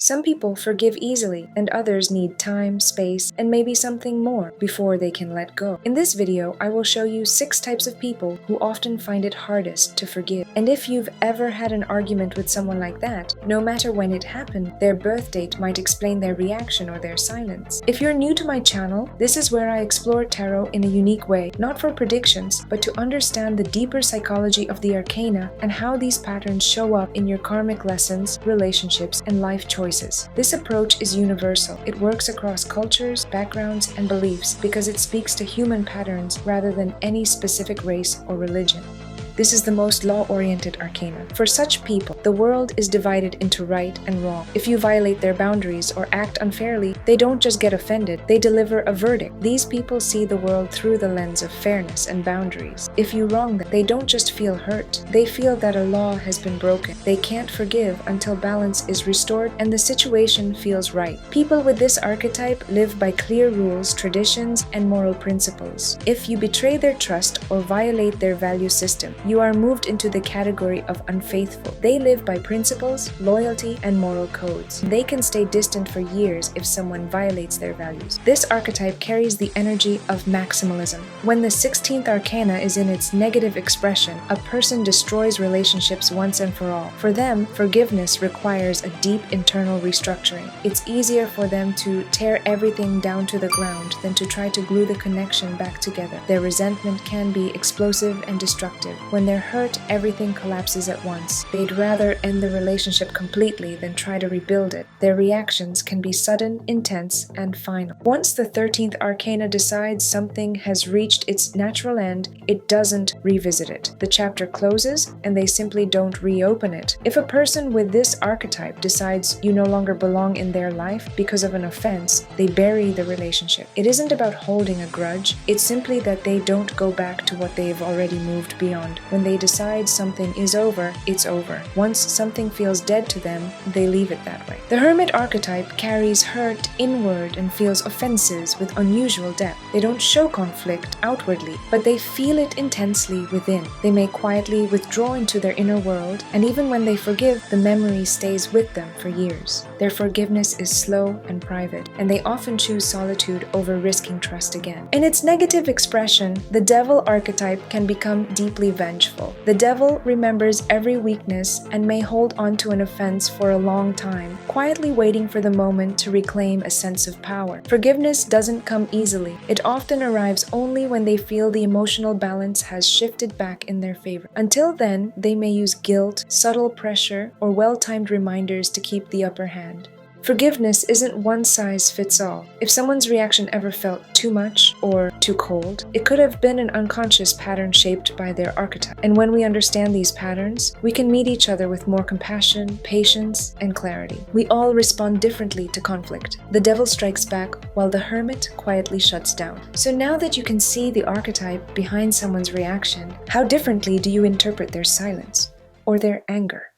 Some people forgive easily, and others need time, space, and maybe something more before they can let go. In this video, I will show you 6 types of people who often find it hardest to forgive. And if you've ever had an argument with someone like that, no matter when it happened, their birth date might explain their reaction or their silence. If you're new to my channel, this is where I explore tarot in a unique way, not for predictions, but to understand the deeper psychology of the arcana and how these patterns show up in your karmic lessons, relationships, and life choices. This approach is universal. It works across cultures, backgrounds, and beliefs because it speaks to human patterns rather than any specific race or religion. This is the most law-oriented arcana. For such people, the world is divided into right and wrong. If you violate their boundaries or act unfairly, they don't just get offended, they deliver a verdict. These people see the world through the lens of fairness and boundaries. If you wrong them, they don't just feel hurt, they feel that a law has been broken. They can't forgive until balance is restored and the situation feels right. People with this archetype live by clear rules, traditions, and moral principles. If you betray their trust or violate their value system, you are moved into the category of unfaithful. They live by principles, loyalty, and moral codes. They can stay distant for years if someone violates their values. This archetype carries the energy of maximalism. When the 16th arcana is in its negative expression, a person destroys relationships once and for all. For them, forgiveness requires a deep internal restructuring. It's easier for them to tear everything down to the ground than to try to glue the connection back together. Their resentment can be explosive and destructive. When they're hurt, everything collapses at once. They'd rather end the relationship completely than try to rebuild it. Their reactions can be sudden, intense, and final. Once the 13th arcana decides something has reached its natural end, it doesn't revisit it. The chapter closes, and they simply don't reopen it. If a person with this archetype decides you no longer belong in their life because of an offense, they bury the relationship. It isn't about holding a grudge, it's simply that they don't go back to what they've already moved beyond. When they decide something is over, it's over. Once something feels dead to them, they leave it that way. The hermit archetype carries hurt inward and feels offenses with unusual depth. They don't show conflict outwardly, but they feel it intensely within. They may quietly withdraw into their inner world, and even when they forgive, the memory stays with them for years. Their forgiveness is slow and private, and they often choose solitude over risking trust again. In its negative expression, the devil archetype can become deeply vengeful. The devil remembers every weakness and may hold on to an offense for a long time, quietly waiting for the moment to reclaim a sense of power. Forgiveness doesn't come easily. It often arrives only when they feel the emotional balance has shifted back in their favor. Until then, they may use guilt, subtle pressure, or well-timed reminders to keep the upper hand. Forgiveness isn't one size fits all. If someone's reaction ever felt too much or too cold, it could have been an unconscious pattern shaped by their archetype. And when we understand these patterns, we can meet each other with more compassion, patience, and clarity. We all respond differently to conflict. The devil strikes back while the hermit quietly shuts down. So now that you can see the archetype behind someone's reaction, how differently do you interpret their silence or their anger?